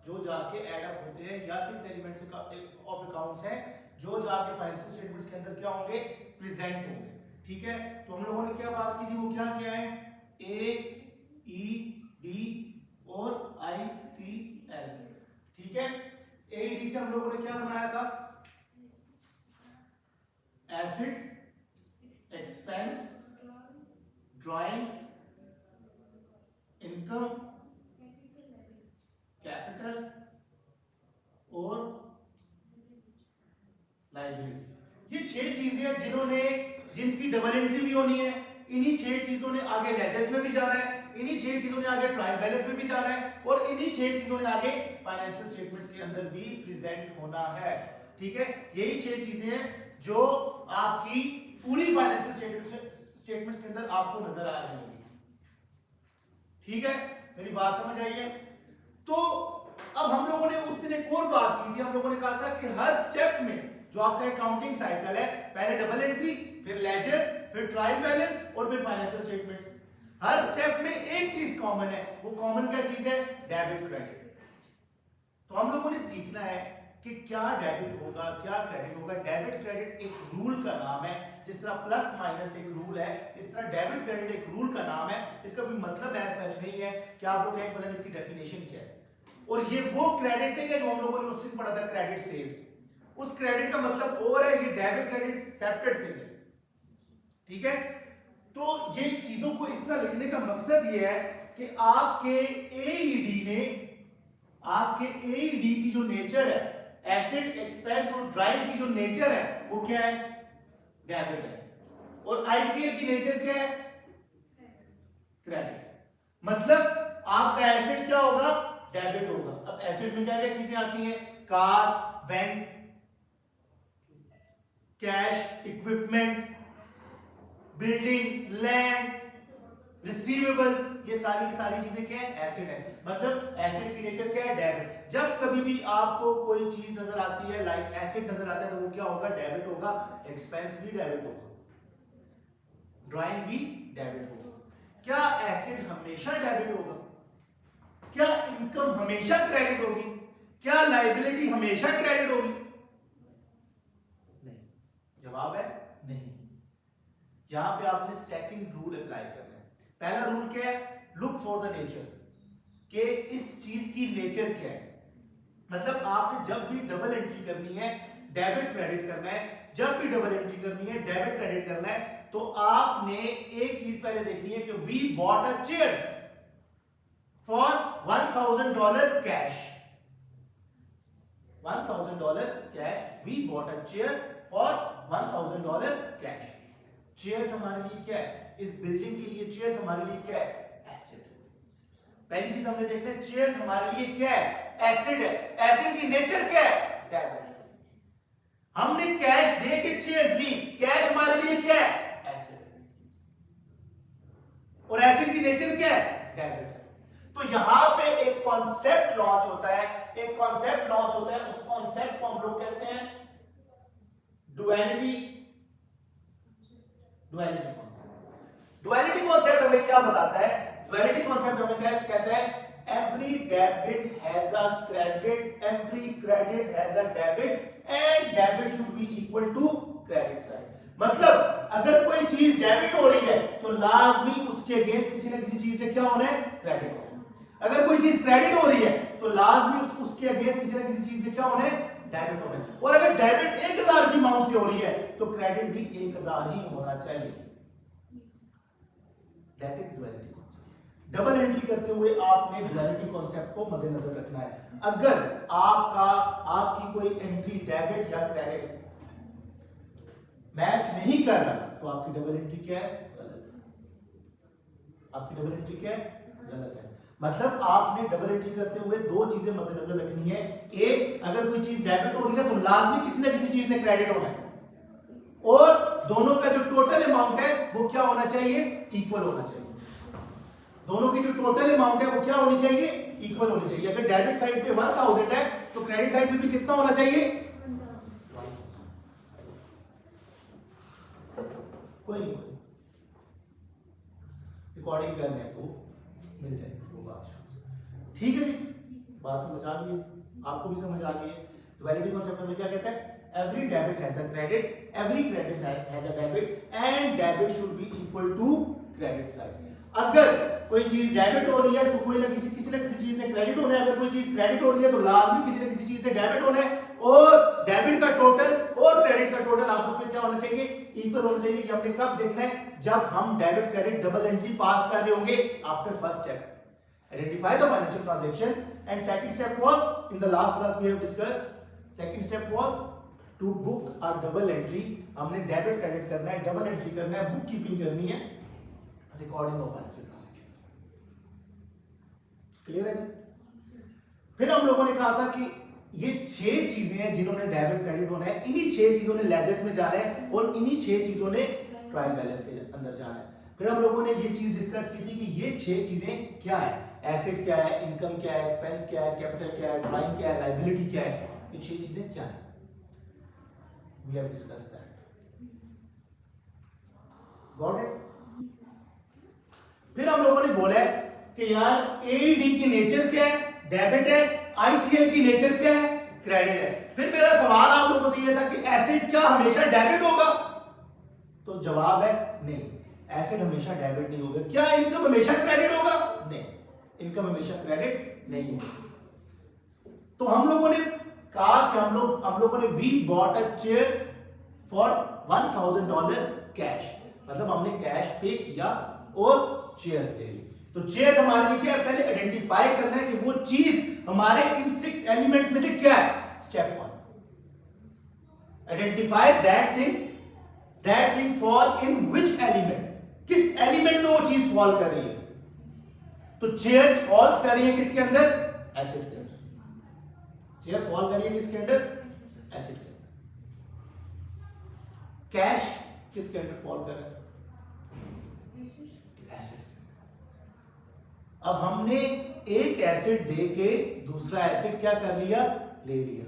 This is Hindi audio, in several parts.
जो जाके ऐड अप होते हैं, या 6 एलिमेंट्स ऑफ अकाउंट्स हैं जो जाके फाइनेंशियल स्टेटमेंट्स के अंदर क्या होंगे, प्रेजेंट होंगे। ठीक है, तो हम लोगों ने क्या बात की थी, वो क्या क्या है, ए, ई, डी और आई, सी, एल। ठीक है, ए, डी से हम लोगों ने क्या बनाया था, assets, expense, drawings, income, capital और लायबिलिटी। ये 6 चीजें हैं जिनकी डबल एंट्री भी होनी है। इन्हीं 6 चीजों ने आगे लेजर्स में भी जाना है, इन्हीं 6 चीजों ने आगे ट्रायल बैलेंस में भी जाना है, और इन्हीं 6 चीजों ने आगे फाइनेंशियल स्टेटमेंट्स के अंदर भी प्रेजेंट होना है। ठीक है, यही 6 चीजें हैं जो आपकी पूरी फाइनेंशियल स्टेटमेंट्स के अंदर आपको नजर आ रही होंगी। ठीक है, मेरी बात समझ आई है? तो अब हम लोगों ने उस दिन एक और बात की थी, हम लोगों ने कहा था कि हर स्टेप में जो आपका अकाउंटिंग साइकिल है, पहले डबल एंट्री, फिर लेजर्स, फिर ट्रायल बैलेंस और फिर फाइनेंशियल स्टेटमेंट्स, हर स्टेप में एक चीज कॉमन है। वो कॉमन क्या चीज है, डेबिट क्रेडिट। तो हम लोगों ने सीखना है कि क्या डेबिट होगा, क्या क्रेडिट होगा। डेबिट क्रेडिट एक रूल का नाम है, जिस तरह प्लस माइनस एक रूल है, इस तरह डेबिट क्रेडिट एक रूल का नाम है। इसका कोई मतलब है सच नहीं है कि आप लोग कहें पता नहीं इसकी डेफिनेशन क्या है। और ये वो क्रेडिट नहीं है जो हम लोगों ने उस दिन पढ़ा था, क्रेडिट सेल्स। उस क्रेडिट का मतलब और है, ये डेबिट क्रेडिट सेपरेट थिंग है। ठीक है, तो ये चीजों को इस तरह लिखने का मकसद ये है कि आपके एईडी की जो नेचर है, एसेट, एक्सपेंस और ड्राइंग की जो नेचर है, वो क्या है, डेबिट है। और आईसीएल की नेचर क्या है, क्रेडिट। मतलब आपका एसेट क्या होगा, डेबिट होगा। अब एसेट में क्या क्या चीजें आती हैं, car, bank, cash, equipment, building, land, receivables, ये सारी की सारी चीजें क्या है, एसेट है। मतलब एसेट की नेचर क्या है, डेबिट। जब कभी भी आपको कोई चीज नजर आती है, लाइक एसेट नजर आता है, तो वो क्या होगा, डेबिट होगा। एक्सपेंस भी डेबिट होगा, ड्राइंग भी डेबिट होगा। क्या एसेट हमेशा डेबिट होगा? क्या इनकम हमेशा क्रेडिट होगी? क्या लायबिलिटी हमेशा क्रेडिट होगी? नहीं, जवाब है नहीं। यहां पे आपने सेकंड रूल अप्लाई करना है। पहला रूल क्या है, लुक फॉर द नेचर, कि इस चीज की नेचर क्या है। मतलब आपने जब भी डबल एंट्री करनी है, डेबिट क्रेडिट करना है, जब भी डबल एंट्री करनी है, डेबिट क्रेडिट करना है, तो आपने एक चीज पहले देखनी है कि we bought a chairs for $1000 cash. $1000 cash, we bought a chair for $1000 cash. Chairs हमारे लिए क्या है, इस बिल्डिंग के लिए चेयर्स हमारे लिए क्या है, एसेट। पहली चीज हमने देखना है, चेयर्स हमारे लिए क्या है, एसेट है। एसेट की नेचर क्या है, डेबिट। हमने कैश दे के चेयर्स ली, कैश हमारे लिए क्या है, एसेट। और एसेट की नेचर क्या है, डेबिट है। तो यहां पे एक कॉन्सेप्ट लॉन्च होता है, उस कॉन्सेप्ट को हम लोग कहते हैं डुअलिटी कॉन्सेप्ट। डुअलिटी कॉन्सेप्ट हमें क्या बताता है, डुअलिटी कॉन्सेप्ट हमें क्या कहता है, every debit has a credit, every credit has a debit, and debit should be equal to credit side. मतलब अगर कोई चीज डेबिट हो रही है तो लाजमी उसके अगेंस्ट किसी ना किसी चीज ने क्या होना है, क्रेडिट होना है। अगर कोई चीज क्रेडिट हो रही है तो लाजमी उसके अगेंस्ट किसी ना किसी चीज में क्या होना है, डेबिट होना है। और अगर डेबिट 1000 की अमाउंट से हो रही है तो क्रेडिट भी 1000 ही होना चाहिए। That is duality concept. Double entry करते हुए आपने डुअलिटी कॉन्सेप्ट को मद्देनजर रखना है। अगर आपकी कोई एंट्री डेबिट या क्रेडिट मैच नहीं कर रहा तो आपकी डबल एंट्री क्या है, गलत है। आपकी डबल एंट्री क्या है, गलत है। मतलब आपने डबल एंट्री करते हुए दो चीजें मद्देनजर रखनी है। एक, अगर कोई चीज डेबिट हो रही है तो लाजमी किसी ना किसी चीज में क्रेडिट होना है, और दोनों का जो टोटल अमाउंट है वो क्या होना चाहिए, इक्वल होना चाहिए। दोनों की जो टोटल अमाउंट है वो क्या होनी चाहिए, इक्वल होनी चाहिए। अगर डेबिट साइड पे 1000 है तो क्रेडिट साइड पे भी कितना होना चाहिए, कोई नहीं, रिकॉर्डिंग करने को मिल जाएगी वो बात। ठीक है जी, बात समझ आ गई है, आपको भी समझ आ गई है। डुअलिटी कॉन्सेप्ट में क्या कहता है, every debit has a credit, every credit has a debit and debit should be equal to credit side. अगर कोई चीज डेबिट हो रही है तो कोई ना किसी ना किसी चीज ने क्रेडिट होना है, अगर कोई चीज क्रेडिट हो रही है तो लाजमी किसी ना किसी चीज ने डेबिट होना है, और डेबिट का टोटल और क्रेडिट का टोटल आपस में क्या होना चाहिए, इक्वल होना चाहिए। ये हमने कब देखना है, जब हम डेबिट क्रेडिट डबल एंट्री पास कर रहे होंगे after first step identify the financial transaction, and second step was in the last class we have discussed, second step was to book a double entry। हमने डेबिट क्रेडिट करना है, डबल एंट्री करना है, बुक कीपिंग करनी है, recording of financial transaction. Clear है जी? फिर हम लोगों ने कहा था कि ये 6 चीजें हैं जिन्होंने डेबिट क्रेडिट होना है, इन्हीं 6 चीजों ने लेजर्स में जाना है और इन्हीं 6 चीजों ने ट्रायल बैलेंस के अंदर जाना है। फिर हम लोगों ने ये चीज डिस्कस की थी कि ये 6 चीजें क्या है, एसेट क्या है, इनकम क्या है, एक्सपेंस क्या है, कैपिटल क्या है, ड्राइंग क्या है, लायबिलिटी क्या है, ये 6 चीजें क्या है, we have discussed that. Got it? फिर हम लोगों ने बोला है कि यार एडी की नेचर क्या है, डेबिट है, आईसीएल की नेचर क्या है, क्रेडिट है। फिर मेरा सवाल आप लोगों से ये था कि एसेट क्या हमेशा डेबिट होगा, तो जवाब है नहीं, एसेट हमेशा डेबिट नहीं होगा। क्या इनकम हमेशा क्रेडिट होगा? नहीं, इनकम हमेशा क्रेडिट नहीं होगा। तो हम लोगों ने कहा कि हम लोगों ने we bought a chairs for $1000 cash, मतलब हमने कैश पे किया और चेयर्स ले ली। तो चेयर्स हमारे लिए क्या है, पहले आइडेंटिफाई करना है कि वो चीज हमारे इन 6 एलिमेंट्स में से क्या है। Step 1, identify that thing fall in which element, किस एलिमेंट में वो चीज फॉल कर रही है। तो चेयर्स फॉल्स कर रही है किसके अंदर, एसेट से। चेयर फॉल कर रही है किसके अंदर, एसेट के अंदर। कैश किसके अंदर फॉल कर रहा है, एसेट्स के अंदर। अब हमने एक एसेट दे के दूसरा एसेट क्या कर लिया, ले लिया।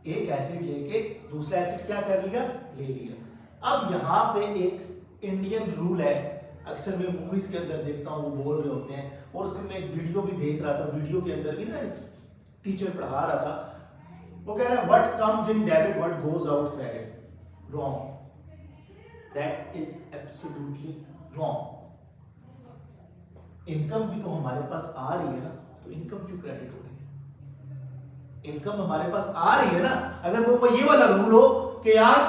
एक एसेट लेके दूसरा एसेट क्या कर लिया, ले लिया। अब यहां पे एक इंडियन रूल है, अक्सर मैं मूवीज के अंदर देखता हूं, वो बोल रहे होते हैं, और उससे मैं एक वीडियो भी देख रहा था, वीडियो के अंदर भी ना टीचर पढ़ा रहा था, वो कह रहा है what comes in debit what goes out credit. Wrong, that is absolutely wrong. Income भी तो हमारे पास आ रही है ना, तो इनकम क्यों क्रेडिट हो रही है, इनकम हमारे पास आ रही है ना। अगर वो ये वाला रूल हो कि यार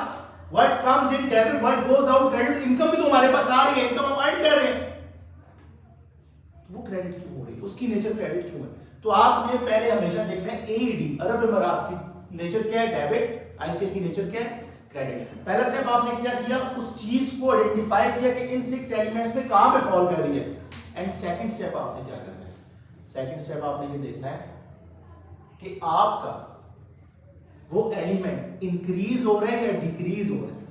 What comes in debit, what goes out credit, income भी तो हमारे पास आ रही है, इनकम हम अर्न कर रहे हैं, तो वो क्रेडिट क्यों हो रही है, उसकी नेचर क्रेडिट क्यों है। तो आपने पहले हमेशा देखना है एडी, अरब नंबर आपकी नेचर क्या है, डेबिट, आईसीएल की नेचर क्या है, क्रेडिट। पहला स्टेप आपने क्या किया, उस चीज को आइडेंटिफाई किया कि इन 6 एलिमेंट्स में कहां पे फॉल कर रही है। एंड सेकंड स्टेप आपने क्या करना है, सेकंड स्टेप आपने ये देखना है कि आपका वो एलिमेंट इंक्रीज हो रहा है या डिक्रीज हो रहा है।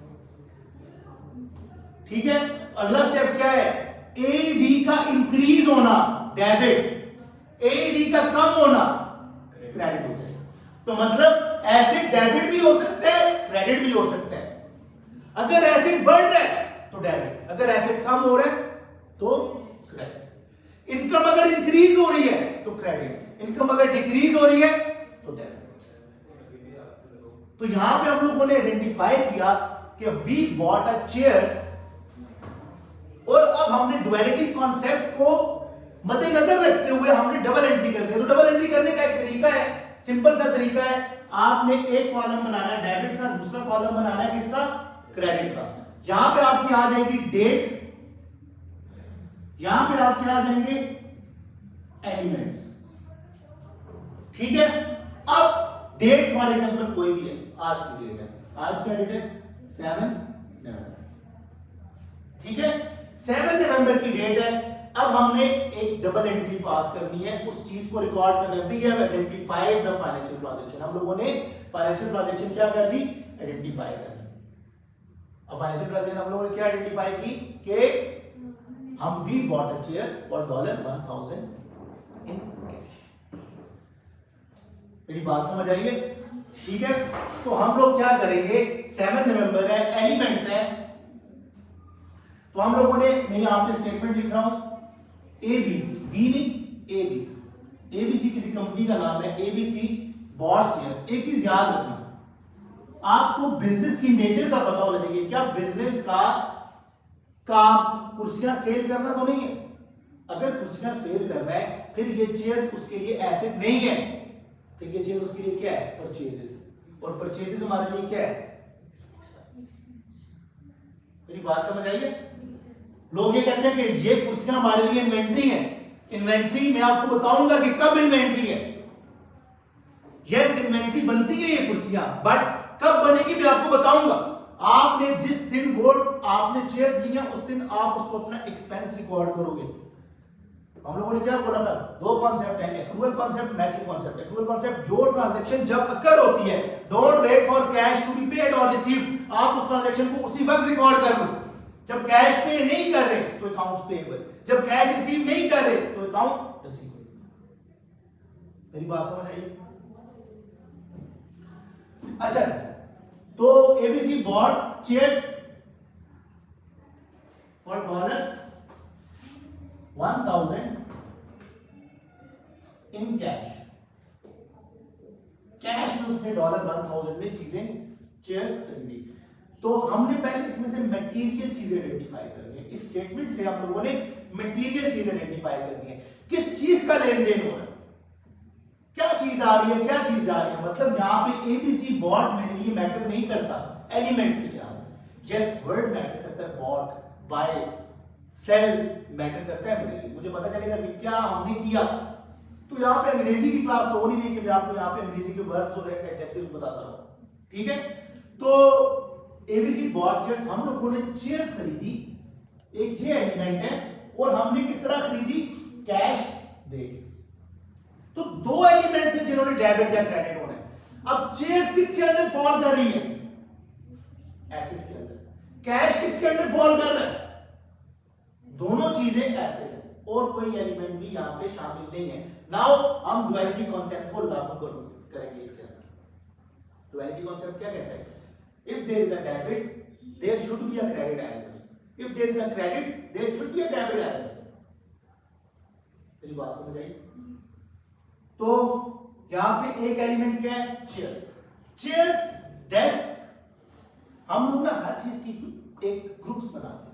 ठीक है, अगला स्टेप क्या है, एडी का इंक्रीज होना डेबिट, एडी का कम होना क्रेडिट हो जाएगा। तो मतलब एसेट डेबिट भी हो सकता है, क्रेडिट भी हो सकता है। अगर एसेट बढ़ रहा है तो डेबिट, अगर एसेट कम हो रहा है तो क्रेडिट। इनकम अगर इंक्रीज हो रही है तो क्रेडिट, इनकम अगर डिक्रीज हो रही है तो डेबिट। तो यहां पे हम लोगों ने आइडेंटिफाई किया कि वी बॉट अ चेयर्स, और अब हमने डुअलिटी कॉन्सेप्ट को मद्देनजर रखते हुए हमने डबल एंट्री करनी है। तो डबल एंट्री करने का एक तरीका है, सिंपल सा तरीका है, आपने एक कॉलम बनाना है डेबिट का, दूसरा कॉलम बनाना है किसका, क्रेडिट का। यहां पे आपकी आ जाएगी डेट, यहां पे आपके आ जाएंगे एलिमेंट्स। ठीक है, अब डेट फॉर एग्जांपल कोई भी है, आज की डेट है, आज का डेट है 7 नवंबर। ठीक है, 7 नवंबर की डेट है। अब हमने एक डबल एंट्री पास करनी है, उस चीज को रिकॉर्ड करना है। We have identified the financial transaction, हम लोगों ने फाइनेंशियल ट्रांजैक्शन क्या कर ली, आइडेंटिफाई कर ली। अब फाइनेंशियल ट्रांजैक्शन हम लोगों ने क्या आइडेंटिफाई की कि हम we bought a chairs for $1000 in cash. मेरी बात समझ आई है? ठीक है, तो हम लोग क्या करेंगे, 7 नवंबर है, एलिमेंट्स है, तो हम लोगों ने, मैं यहां पे स्टेटमेंट लिख रहा हूं ABC, वी नहीं ABC, एबीसी किसी कंपनी का नाम है, एबीसी बॉट चेयर्स। एक चीज याद रखना, आपको बिजनेस की नेचर का पता होना चाहिए। क्या बिजनेस का काम कुर्सियां सेल करना तो नहीं है? अगर कुर्सियां सेल कर रहा है फिर ये चेयर्स उसके लिए एसेट नहीं है, फिर ये चेयर उसके लिए क्या है? परचेजेस। और परचेजेस हमारे लिए क्या है? मेरी बात समझ आई है? लोग ये कहते हैं कि ये कुर्सियां हमारे लिए इन्वेंट्री है। इन्वेंट्री मैं आपको बताऊंगा कि कब इन्वेंट्री है। यस, इन्वेंट्री बनती है ये कुर्सियां, बट कब बनेगी मैं आपको बताऊंगा। आपने जिस दिन वो आपने चेयर्स लिया उस दिन आप उसको अपना एक्सपेंस रिकॉर्ड करोगे। हम लोगों ने क्या बोला था? दो कॉन्सेप्ट है, accrual concept, matching concept. Accrual concept, जो ट्रांजैक्शन जब अकर होती है, don't wait for cash to be paid और रिसीव। आप उस ट्रांजैक्शन को उसी वक्त रिकॉर्ड कर लो। जब कैश पे नहीं कर रहे तो अकाउंट्स पेएबल, जब कैश रिसीव नहीं कर रहे तो अकाउंट रिसीवेबल। मेरी बात समझ आई? अच्छा, तो ABC bought chairs for $1,000 in cash. Cash में उसने $1,000 में चीजें चेयर्स खरीदी। तो हमने पहले इसमें से मटेरियल चीजें आइडेंटिफाई करनी है। इस स्टेटमेंट से आप लोगों ने मटेरियल चीजें आइडेंटिफाई करनी है। किस चीज का लेन देन हो रहा है, क्या चीज आ रही है, क्या चीज जा रही है। मतलब यहां पे एबीसी बॉट मेरे लिए मैटर नहीं करता एलिमेंट्स के लिहाज से। यस, वर्ड मैटर करता है, बॉट, बाय, सेल मैटर करता है मेरे लिए। मुझे पता चलेगा कि क्या हमने किया। तो यहाँ पे अंग्रेजी की क्लास तो हो नहीं रही कि मैं आपको यहाँ पे अंग्रेजी के वर्ब्स और एडजेक्टिव्स बताता रहूं, ठीक है। तो एबीसी बॉट चेयर्स, हम लोगों ने चेयर्स खरीदी, एक ये एलिमेंट है, और हमने किस तरह खरीदी? कैश देके। तो दो एलिमेंट्स हैं जिन्होंने डेबिट या क्रेडिट होना है। अब चेयर्स किसके अंदर फॉल कर रही है? एसेट के अंदर। कैश किसके अंदर फॉल कर रहा है? दोनों चीजें एसेट है, और कोई एलिमेंट भी यहां पे शामिल नहीं है। नाउ हम डुअलिटी कॉन्सेप्ट को लागू करेंगे इसके अंदर। डुअलिटी कॉन्सेप्ट क्या कहता है? If there is a debit there should be a credit as well, if there is a credit there should be a debit as well. मेरी बात समझ आई? तो यहां पे एक एलिमेंट क्या है? चेयर्स। चेयर्स, डेस्क, हम लोग ना हर चीज की एक ग्रुप्स बनाते हैं।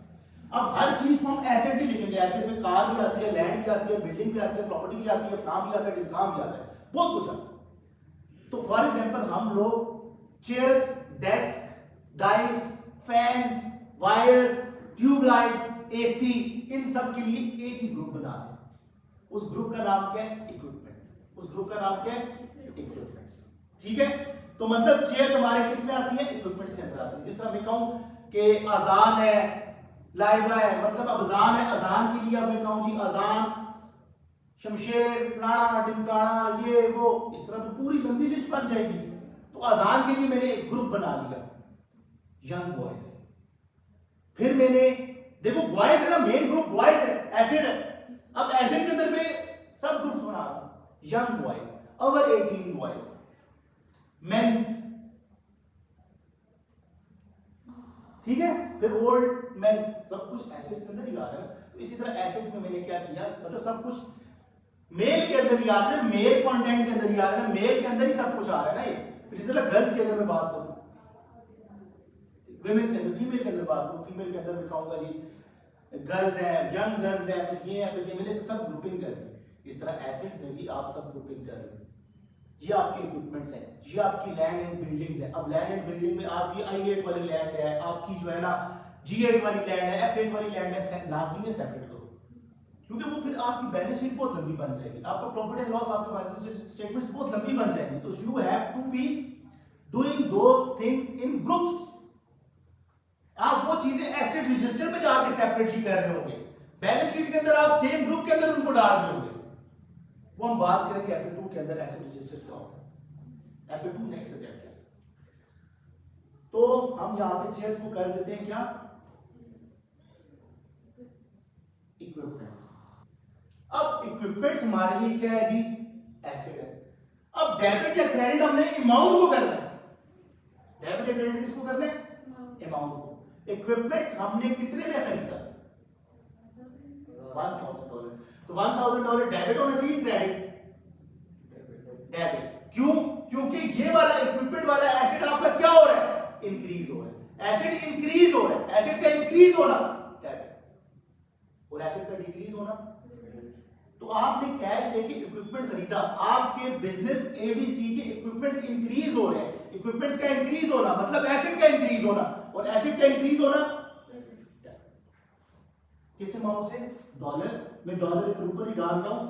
अब हर चीज को हम एसेट भी लिखेंगे। एसेट में कार भी आती है, लैंड भी आती है, बिल्डिंग भी आती है, प्रॉपर्टी भी आती है, फलाम भी आता है, ढिमकाम भी आता है, बहुत कुछ आता है। तो फॉर एग्जांपल हम लोग chairs, desk, dais, fans, wires, tubelights, AC, इन सब के लिए एक ही ग्रुप बना रहे हैं। उस ग्रुप का नाम क्या है? इक्विपमेंट। उस ग्रुप का नाम क्या है? इक्विपमेंट्स, ठीक है। तो मतलब चेयर्स हमारे किस में आती है? इक्विपमेंट्स के अंदर आती है। जिस तरह मैं कहूं कि अजान है, लाइबा है, मतलब अजान है, अजान के लिए अब मैं कहूं जी अजान, शमशेर, फलाना, ढिमकाना, ये वो, इस तरह तो पूरी लंबी लिस्ट बन जाएगी। तो अजान के लिए मैंने एक ग्रुप बना लिया, यंग बॉयज। फिर मैंने, देखो बॉयज है ना, मेन ग्रुप बॉयज है, एसिड है। अब एसिड के अंदर में सब ग्रुप्स बना रहा हूं, young boys, over 18 boys, mens, ठीक है। फिर ओल्ड मेंस, सब कुछ एसिड्स के अंदर ही आ रहा है ना। तो इसी तरह एसिड्स में मैंने क्या किया, मतलब सब कुछ मेल के अंदर ही आ रहा है, मेल कंटेंट के अंदर ही आ रहा है ना, मेल के अंदर ही सब कुछ आ रहा है ना ये। फिर इसी तरह गर्ल्स के अंदर मैं बात करूं, विमेन के अंदर, फीमेल के अंदर बात करूं, फीमेल के अंदर मैं कहूंगा जी गर्ल्स हैं, यंग गर्ल्स हैं, फिर ये है, फिर ये, मैंने सब ग्रुपिंग कर दी। इस तरह एसिड्स में भी आप सब ग्रुपिंग कर रहे हो। ये आपके इक्विपमेंट्स हैं, ये आपकी लैंड एंड बिल्डिंग्स है। अब लैंड एंड बिल्डिंग में आपकी I8 वाली लैंड है, आपकी जो है ना G8 वाली लैंड है, F8 वाली लैंड है, लाजमी है सेपरेट करो, क्योंकि वो फिर आपकी बैलेंस शीट बहुत लंबी बन जाएगी, आपका प्रॉफिट एंड लॉस, आपके फाइनेंशियल स्टेटमेंट्स बहुत लंबी बन जाएंगी। तो you have to be doing those things in groups. आप वो चीजें एसेट रजिस्टर में जाके सेपरेटली कर रहे होंगे, बैलेंस शीट के अंदर आप सेम ग्रुप के अंदर उनको डाल रहे होंगे। वो हम बात करेंगे F2 के अंदर एसेट रजिस्टर क्या होता है, F2 नेक्स्ट सब्जेक्ट है। तो हम यहां पे चेयर्स को कर देते हैं क्या, इक्विपमेंट। अब इक्विपमेंट्स हमारे लिए क्या है जी, एसेट है। अब डेबिट या क्रेडिट हमने अमाउंट को करना है, डेबिट या क्रेडिट किसको करना है, अमाउंट को। इक्विपमेंट हमने कितने में खरीदा, $1,000। तो $1,000 डेबिट होना चाहिए, क्रेडिट, ये वाला इक्विपमेंट वाला एसेट आपका क्या हो रहा है, इंक्रीज हो रहा है, एसेट इंक्रीज हो रहा है, एसेट का इंक्रीज होना डेबिट और एसेट का डिक्रीज होना। तो आपने कैश देके इक्विपमेंट खरीदा, आपके बिजनेस एबीसी के इक्विपमेंट्स इंक्रीज हो रहे हैं, इक्विपमेंट्स का इंक्रीज होना मतलब एसेट का इंक्रीज होना, और एसेट का इंक्रीज होना किस अमाउंट से, डॉलर, मैं डॉलर के ऊपर ही डाल रहा हूं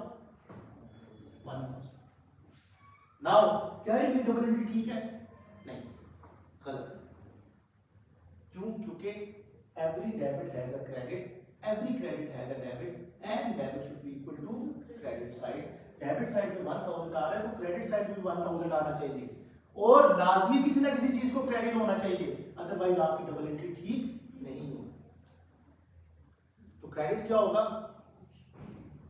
1000। नाउ क्या है कि डबल एंट्री ठीक है, नहीं, गलत। क्यों? क्योंकि every debit has a credit, every credit has a debit and debit should be equal to credit side। Debit side में 1000 आ रहा है तो क्रेडिट साइड में भी 1000 आना चाहिए, और लाजमी किसी ना किसी चीज को क्रेडिट होना चाहिए, अदरवाइज आपकी डबल एंट्री ठीक नहीं होगी। तो क्रेडिट क्या होगा,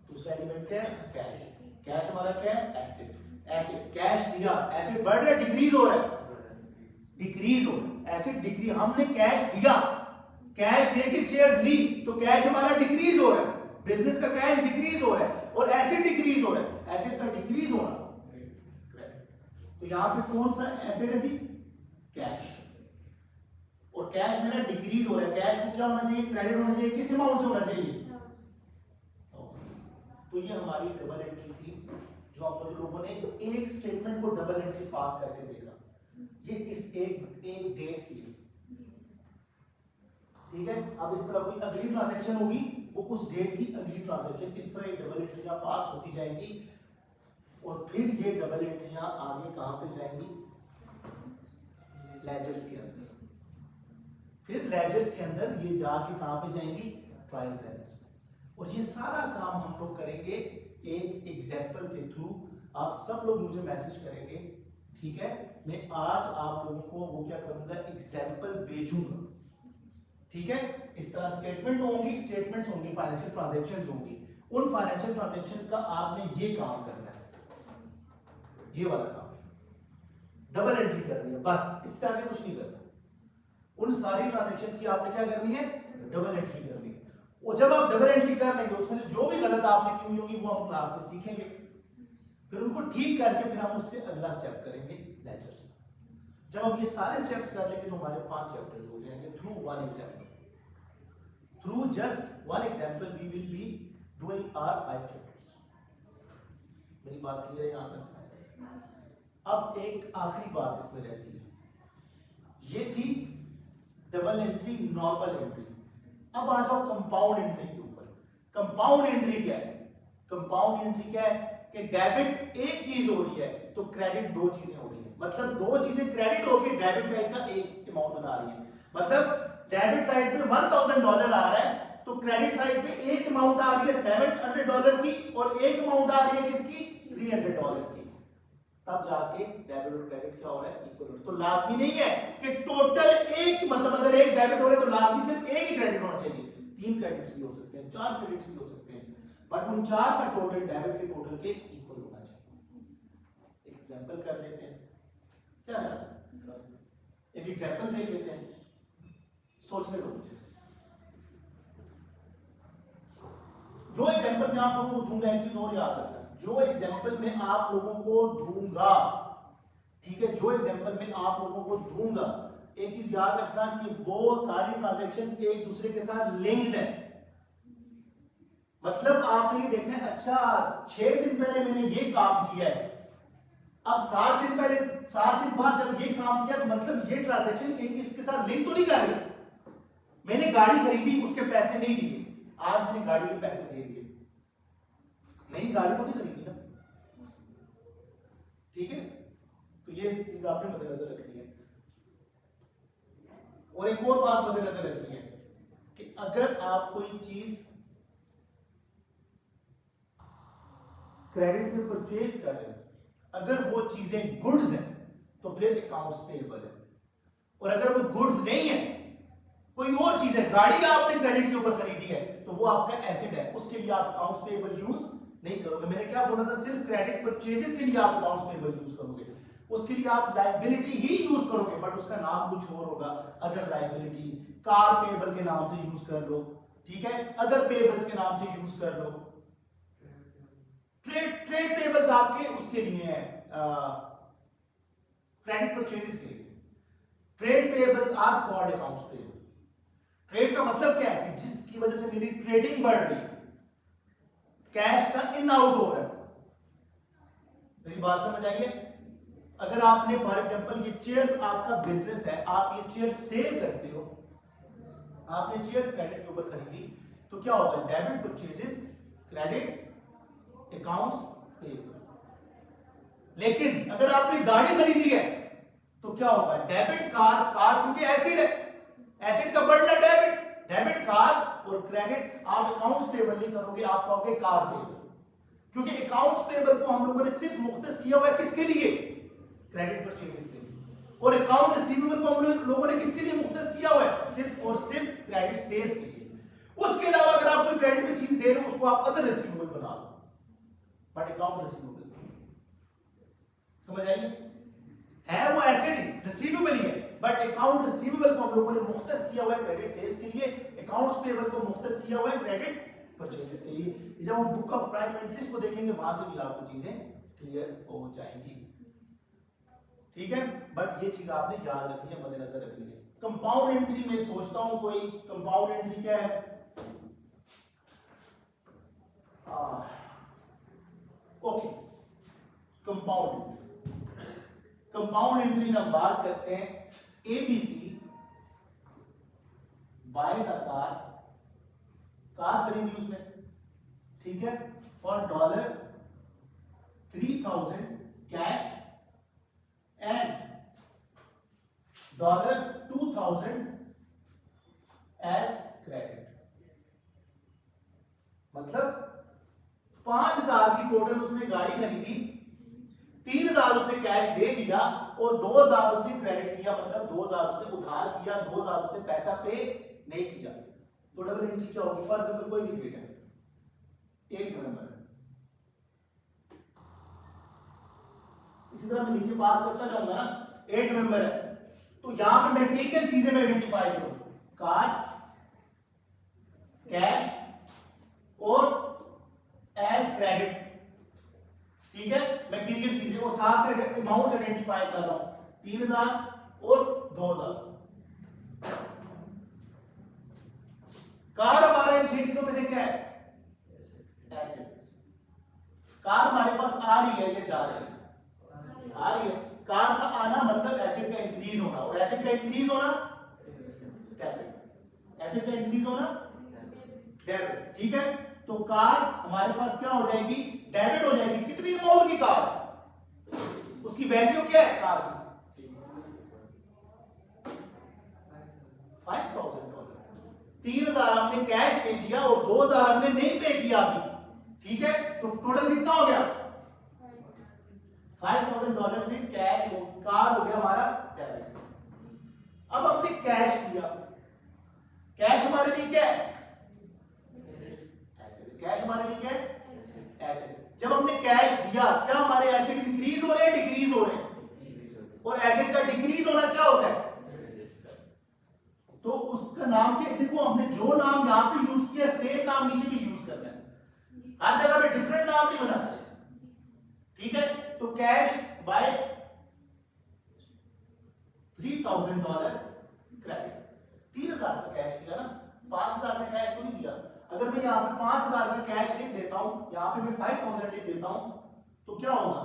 दूसरा एलिमेंट क्या है, कैश। कैश हमारा क्या है, एसेट। एसेट, कैश दिया, एसेट बढ़ रहा है डिक्रीज हो रहा है, डिक्रीज हो, एसेट डिक्रीज, हमने कैश दिया, कैश देके शेयर्स ली तो कैश हमारा डिक्रीज हो रहा है, बिजनेस का कैश डिक्रीज हो रहा है और एसेट डिक्रीज हो रहा है, एसेट का डिक्रीज होना। तो यहां पे कौन सा एसेट है जी, कैश, और कैश मेरा डिक्रीज हो रहा है, कैश को क्या होना चाहिए, क्रेडिट होना चाहिए, किस अमाउंट से होना चाहिए। तो ये हमारी डबल एंट्री थी जो आप लोगों ने एक स्टेटमेंट को डबल एंट्री पास करके देखा, ये इस एक डेट की, ठीक है। अब इस तरह कोई अगली ट्रांजैक्शन होगी वो उस डेट की अगली ट्रांजैक्शन, इस तरह ये डबल एंट्रियां पास होती जाएंगी, और फिर ये डबल एंट्रियां आगे कहां पे जाएंगी, लेजर्स के अंदर, फिर लेजर्स के अंदर ये जाके कहां पे जाएंगी, ट्रायल बैलेंस में। और ये सारा काम हम लोग करेंगे एक एग्जांपल के थ्रू, आप सब लोग मुझे मैसेज करेंगे, ठीक है। मैं आज आप लोगों को वो क्या करूंगा, एग्जांपल भेजूंगा, ठीक है। इस तरह स्टेटमेंट होंगी, स्टेटमेंट्स होंगी, फाइनेंशियल ट्रांजैक्शंस होंगी, उन फाइनेंशियल ट्रांजैक्शंस का आपने ये काम करना है, ये वाला काम, डबल एंट्री करनी है, बस इससे आगे कुछ नहीं करना। उन सारी ट्रांजैक्शंस की आपने क्या करनी है, डबल एंट्री करनी है, और जब आप डबल एंट्री कर लेंगे उसमें से जो भी गलत आपने की हुई होगी वो हम क्लास में सीखेंगे, फिर उनको ठीक करके फिर हम उससे अगला स्टेप करेंगे लेजर्स में। जब हम ये सारे स्टेप्स कर लेंगे तो हमारे 5 चैप्टर्स हो जाएंगे through one example, through just one example we will be doing our 5 chapters. मेरी बात क्लियर है यहां तक? अब एक आखिरी बात इसमें रहती है, ये थी डबल एंट्री, नॉर्मल एंट्री। अब आ जाओ कंपाउंड एंट्री के ऊपर। कंपाउंड एंट्री क्या है, कंपाउंड एंट्री क्या है कि डेबिट एक चीज हो रही है तो क्रेडिट दो चीजें हो रही है, मतलब दो चीजें क्रेडिट होकर डेबिट साइड का एक अमाउंट बना रही है, मतलब डेबिट साइड पे $1000 आ रहा है तो क्रेडिट साइड पे एक अमाउंट आ रही है $700 की, और एक अमाउंट आ रही है किसकी, $300 की। तब जाके डेबिट और क्रेडिट क्या हो रहा है, इक्वल। तो लाजमी नहीं है कि टोटल एक, मतलब अगर एक डेबिट हो रहा है तो लाजमी सिर्फ एक ही क्रेडिट होना चाहिए, 3 क्रेडिट्स भी हो सकते हैं, 4 क्रेडिट्स भी हो सकते हैं, बट उन 4 का टोटल डेबिट के टोटल के इक्वल होना चाहिए। एक एग्जांपल कर लेते हैं, क्या है, एक एग्जांपल देख लेते हैं, सोचने दो मुझे। जो एग्जांपल मैं आप लोगों को दूंगा, एक चीज और याद रखना, जो एग्जांपल मैं आप लोगों को दूंगा, ठीक है, जो एग्जांपल मैं आप लोगों को दूंगा, एक चीज याद रखना कि वो सारी ट्रांजैक्शंस एक दूसरे के साथ लिंक्ड है। मतलब आपने ये देखना है, अच्छा 6 दिन पहले मैंने ये काम किया है, अब 7 दिन पहले, 7 दिन बाद जब ये काम किया, तो मतलब ये ट्रांजैक्शन इसके साथ लिंक तो नहीं कर रही। मैंने गाड़ी खरीदी, उसके पैसे नहीं दिए, आज मैंने गाड़ी के पैसे दे दिए, नई गाड़ी को नहीं खरीदी ना, ठीक है। तो ये चीज आपने मद्देनजर रखनी है। और एक और बात मद्देनजर रखनी है कि अगर आप कोई चीज क्रेडिट पे परचेज कर रहे हैं, अगर वो चीजें गुड्स हैं तो फिर अकाउंट्स पेएबल है, और अगर वो गुड्स नहीं है, कोई और चीज है, गाड़ी आपने क्रेडिट के ऊपर खरीदी है, तो वो आपका एसेट है, उसके लिए आप अकाउंट्स पेएबल यूज नहीं करोगे। मैंने क्या बोला था, सिर्फ क्रेडिट परचेजेस के लिए आप अकाउंट्स पेएबल यूज करोगे, उसके लिए आप लायबिलिटी ही यूज करोगे, बट उसका नाम कुछ और होगा, अदर लायबिलिटी, कार पेएबल के नाम से यूज कर लो, ठीक है, अदर पेएबल्स के नाम से यूज कर लो। ट्रेड पेएबल्स आपके उसके लिए हैं, क्रेडिट परचेजेस के लिए। Trade payables are called accounts payable. Trade का मतलब क्या है कि जिसकी वजह से मेरी ट्रेडिंग बढ़ रही है, कैश का इन आउट हो रहा है। मेरी बात समझ आई है? अगर आपने फॉर एग्जांपल ये चेयर्स आपका बिजनेस है, आप ये चेयर सेल करते हो, आपने चेयर्स क्रेडिट के ऊपर खरीदी, तो क्या होगा? Debit purchases credit accounts payable. लेकिन अगर आपने गाड़ी खरीदी है तो क्या होगा? डेबिट कार, कार क्योंकि एसिड है, एसिड का बढ़ना डेबिट, डेबिट कार और क्रेडिट। आप अकाउंट्स पेएबल नहीं करोगे, आप कहोगे कार पेएबल, क्योंकि अकाउंट्स पेएबल को हम लोगों ने सिर्फ मुख्तस किया हुआ है किसके लिए? क्रेडिट परचेजेस के लिए। और अकाउंट रिसीवेबल को हम लोगों ने किसके लिए मुख्तस किया हुआ है? सिर्फ और सिर्फ क्रेडिट सेल्स के लिए। उसके अलावा अगर आप कोई क्रेडिट में चीज दे रहे हो उसको आप अदर रिसीवेबल बना लो, बट अकाउंट रिसीवेबल समझ आइए? है वो एसेट रिसीवेबल ही है, बट अकाउंट रिसीवेबल को हम लोगों ने मुख्तस किया हुआ है क्रेडिट सेल्स के लिए, अकाउंट्स पेएबल को मुख्तस किया हुआ है क्रेडिट परचेजेस के लिए। जब हम बुक ऑफ प्राइम एंट्रीज को देखेंगे वहां से भी आपको चीजें क्लियर हो जाएंगी, ठीक है? बट ये चीज आपने याद रखनी है, मद्देनजर रखनी है। कंपाउंड एंट्री में सोचता हूं कोई कंपाउंड एंट्री क्या है? ओके, कंपाउंड कंपाउंड एंट्री में हम बात करते हैं ABC buys a car, car खरीदी उसने, ठीक है, for $3000 cash and $2000 as credit. मतलब 5000 की टोटल उसने गाड़ी खरीदी, 3000 उसने कैश दे दिया और 2000 उसने क्रेडिट किया, मतलब 2000 उसने उधार किया, 2000 उसने पैसा पे नहीं किया। तो डबल एंट्री क्या होगी? फॉर एग्जांपल कोई भी डेट है, 1 नवंबर, इसी तरह मैं नीचे पास करता जाऊंगा ना, 8 नवंबर है, तो यहां पे मैटेरियल चीजें मैं आइडेंटिफाई करूं, कार्ड, कैश और एज क्रेडिट, ठीक है? मैटेरियल चीजें और साथ में अमाउंट आइडेंटिफाई कर रहा हूं, 3000 और 2000। कार हमारा इन 6 चीजों में से क्या है? एसेट। कार हमारे पास आ रही है या जा रही है? आ रही है। कार का आना मतलब एसेट का इंक्रीज होना, और एसेट का इंक्रीज होना डेबिट, एसेट का इंक्रीज होना डेबिट, ठीक है? तो कार हमारे पास क्या हो जाएगी? डेबिट हो जाएगी। कितनी अमाउंट की कार? उसकी वैल्यू क्या है कार की? $5000। 3000 आपने कैश पे दिया और 2000 आपने नहीं पे किया अभी, ठीक है? तो टोटल कितना हो गया? $5000 से कैश हो, कार हो गया हमारा डेबिट। अब हमने कैश दिया, कैश हमारे लिए क्या है? एसेट। कैश हमारे लिए क्या है? एसेट। जब हमने कैश दिया, क्या हमारे एसेट इंक्रीज हो रहे हैं, डिक्रीज हो रहे हैं? और एसेट का डिक्रीज होना क्या होता है? तो उसका नाम क्या? देखो हमने जो नाम यहां पे यूज किया सेम नाम नीचे भी यूज करना है, हर जगह पे डिफरेंट नाम नहीं बनाना, ठीक है? तो कैश बाय $3000 क्रेडिट। 3000 का कैश दिया ना, 5000 का कैश तो नहीं दिया। अगर मैं यहां पे 5000 का कैश लिख देता हूं, यहां पे मैं 5000 लिख देता हूं, तो क्या होगा?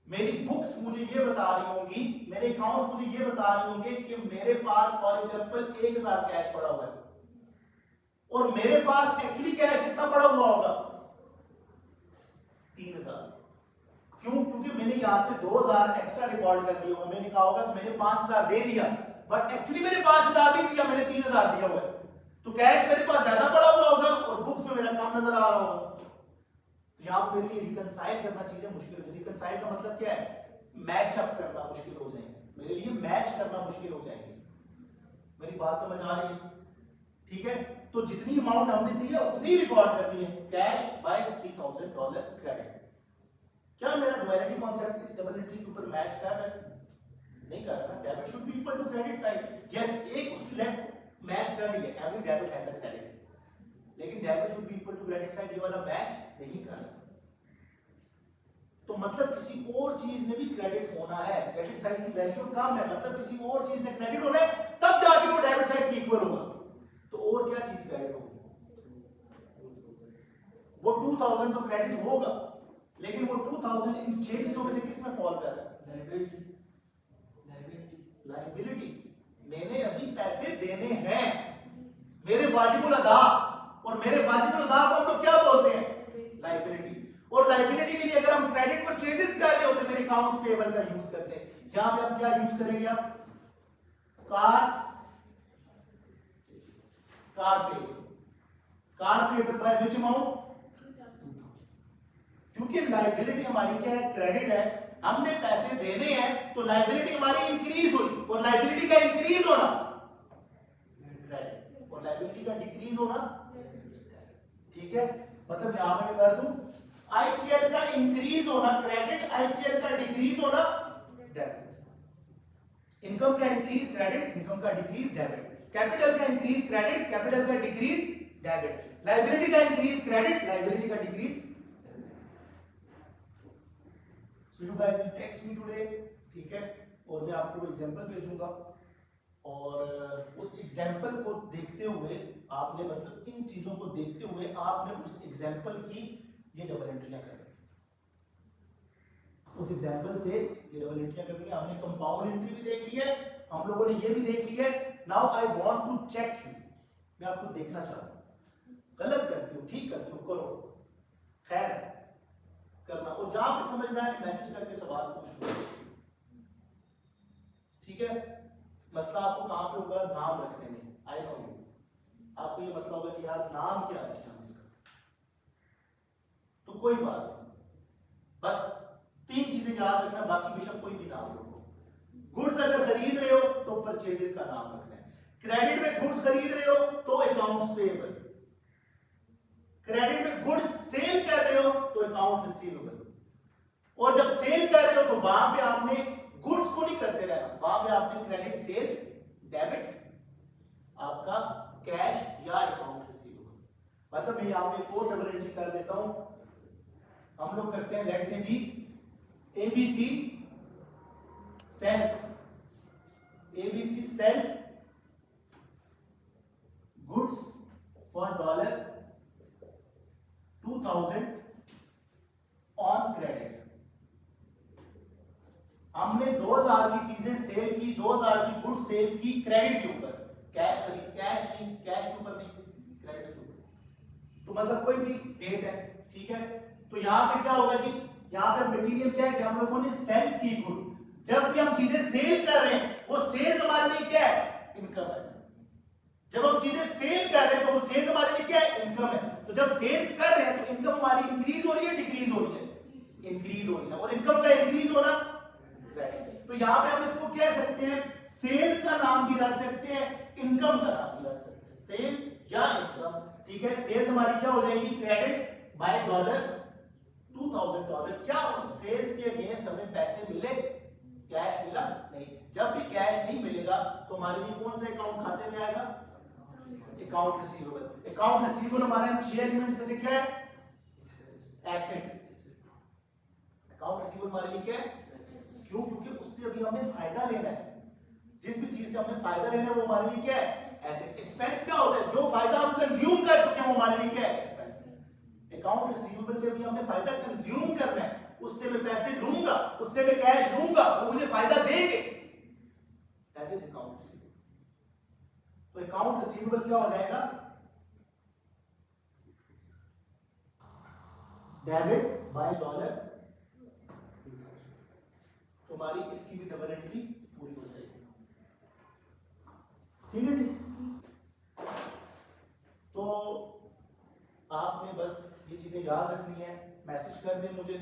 मेरी बुक्स मुझे ये बता रही होंगी, मेरे अकाउंट्स मुझे ये बता रहे होंगे कि मेरे पास फॉर एग्जांपल 1000 कैश पड़ा हुआ है, और मेरे पास एक्चुअली कैश कितना पड़ा हुआ होगा? 3000। क्यों? क्योंकि मैंने यहाँ पे 2000 एक्स्ट्रा रिकॉर्ड कर दिया होगा। मैंने कहा होगा कि मैंने 5000 दे दिया, बट एक्चुअली मैंने 5000 नहीं दिया, मैंने 3000 दिया हुआ है, तो कैश मेरे पास ज्यादा पड़ा हुआ होगा और बुक्स में मेरा कम नजर आ रहा होगा। तो यहाँ पर मेरे लिए रिकंसाइल करना चीजें मुश्किल हो। रिकंसाइल का मतलब क्या है? मैच अप करना मुश्किल हो जाएंगे, मेरे लिए मैच करना मुश्किल हो जाएंगे। मेरी बात समझ आ रही है? ठीक है? तो जितनी अमाउंट हमने दी है उतनी रिकॉर्ड करनी है, कैश बाय $3000 क्रेडिट। क्या मेरा डुअलिटी कॉन्सेप्ट इस डबल एंट्री के ऊपर मैच कर रहा है? नहीं कर रहा। Debit should be equal to credit side. Yes, एक उसकी लेफ्ट मैच कर रही है, every debit has a credit, लेकिन debit should be equal to credit side ये वाला मैच नहीं कर रहा। तो मतलब किसी और चीज ने भी क्रेडिट होना है, क्रेडिट साइड की वैल्यू कम है, मतलब किसी और चीज ने क्रेडिट होना है, तब जाके वो डेबिट साइड की इक्वल होगा। तो और क्या चीज क्रेडिट होगी? वो 2000 तो क्रेडिट होगा, लेकिन वो 2000 इन 6 चीजों में से किस में फॉल कर रहा है? लायबिलिटी। मैंने अभी पैसे देने हैं, मेरे वाजिबुल अदा, और मेरे वाजिबुल अदा को हम तो क्या बोलते हैं? लायबिलिटी। और लायबिलिटी के लिए अगर हम क्रेडिट परचेजेस कर रहे होते मेरे अकाउंट्स पेबल का यूज करते हैं। यहां पे हम क्या यूज करेंगे? आप car payable by which amount? क्योंकि लायबिलिटी हमारी क्या है? क्रेडिट है, हमने पैसे देने हैं, तो लायबिलिटी हमारी इंक्रीज हुई, और लायबिलिटी का इंक्रीज होना क्रेडिट, और लायबिलिटी का डिक्रीज होना, ठीक है? मतलब यहां पे मैं कर दूं आईसीएल का इंक्रीज होना क्रेडिट, आईसीएल का डिक्रीज होना डेबिट। इनकम का इंक्रीज क्रेडिट, इनकम का डिक्रीज डेबिट। कैपिटल का इंक्रीज क्रेडिट, कैपिटल का डिक्रीज डेबिट। लायबिलिटी का इंक्रीज क्रेडिट, लायबिलिटी का decrease. So you guys will text me today, ठीक है? और मैं आपको एग्जांपल भेजूंगा, और उस एग्जांपल को देखते हुए आपने, मतलब इन चीजों को देखते हुए आपने उस एग्जांपल की ये डबल एंट्रियां करनी है। उस एग्जांपल से ये डबल एंट्रियां करनी है। हमने कंपाउंड एंट्री भी देख ली है, हम लोगों ने ये भी देख ली है। Now I want to check you, मैं आपको देखना चाहता हूं, गलत करते हो ठीक करते हो, करो, खैर करना, और जहां पे समझना है मैसेज करके सवाल पूछ लो, ठीक है? मसला आपको कहां पे होगा? नाम रखने में। आई नो यू, आपको ये मसला होगा कि यार नाम क्या रखें हम इसका, तो कोई बात नहीं, बस 3 चीजें याद रखना, बाकी बेशक कोई भी नाम रखो। गुड्स अगर खरीद रहे हो तो परचेजेस का नाम रखना है, क्रेडिट में गुड्स खरीद रहे हो तो अकाउंट्स पेएबल, क्रेडिट में गुड्स सेल कर रहे हो तो अकाउंट रिसीवेबल, और जब सेल कर रहे हो तो वहां पे आपने गुड्स को नहीं करते रहना, वहां पे आपने क्रेडिट सेल्स डेबिट आपका कैश या अकाउंट रिसीवेबल। मतलब मैं यहां पे एक और डबल एंट्री कर देता हूं। हम लोग करते हैं, लेट्स से जी ABC sells, ABC sells goods for $2000 on credit. हमने 2000 की चीजें सेल की, 2000 की गुड्स सेल की क्रेडिट के ऊपर, कैश नहीं, कैश के ऊपर नहीं, क्रेडिट के ऊपर। तो मतलब कोई भी डेट है, ठीक है? तो यहां पे क्या होगा जी? यहां पे मटेरियल क्या है कि हम लोगों ने सेल्स की गुड, जब भी हम चीजें सेल कर रहे हैं, वो सेल्स हमारे लिए क्या है? इनकम है। जब हम चीजें सेल कर रहे हैं तो वो सेल्स हमारे लिए क्या है? इनकम है। तो जब सेल्स कर रहे हैं तो इनकम हमारी इंक्रीज हो रही है, डिक्रीज हो रही है? इंक्रीज हो रही है, और इनकम का इंक्रीज होना क्रेडिट। तो यहां पे हम इसको कह सकते हैं, सेल्स का नाम भी रख सकते हैं, इनकम का नाम भी रख सकते हैं, सेल या इनकम, ठीक है? सेल्स हमारी क्या हो जाएगी? Credit by $2000। क्या उस सेल्स के अगेंस्ट हमें पैसे मिले? कैश मिला? नहीं। जब भी कैश नहीं मिलेगा तो हमारे लिए कौन सा अकाउंट खाते में आएगा? Account receivable. अकाउंट रिसीवेबल हमारे 6 एलिमेंट्स में से क्या है? एसेट। अकाउंट रिसीवेबल हमारे लिए क्या है? क्यों? क्योंकि उससे अभी हमने फायदा लेना है, जिस भी चीज से हमने फायदा लेना है वो हमारे लिए क्या है? एसेट। एक्सपेंस क्या होता है? जो फायदा हम कंज्यूम कर चुके हैं वो हमारे लिए क्या है? एक्सपेंस। अकाउंट रिसीवेबल से भी हमने फायदा कंज्यूम करना है, उससे मैं पैसे लूंगा, उससे मैं कैश लूंगा, वो मुझे फायदा देंगे, दैट इज अकाउंट रिसीवेबल। तो अकाउंट रिसीवेबल क्या हो जाएगा? Debit bye $2000। तो हमारी इसकी भी डबल एंट्री पूरी हो जाएगी, ठीक है जी? तो आपने बस ये चीजें याद रखनी है, मैसेज कर दें मुझे।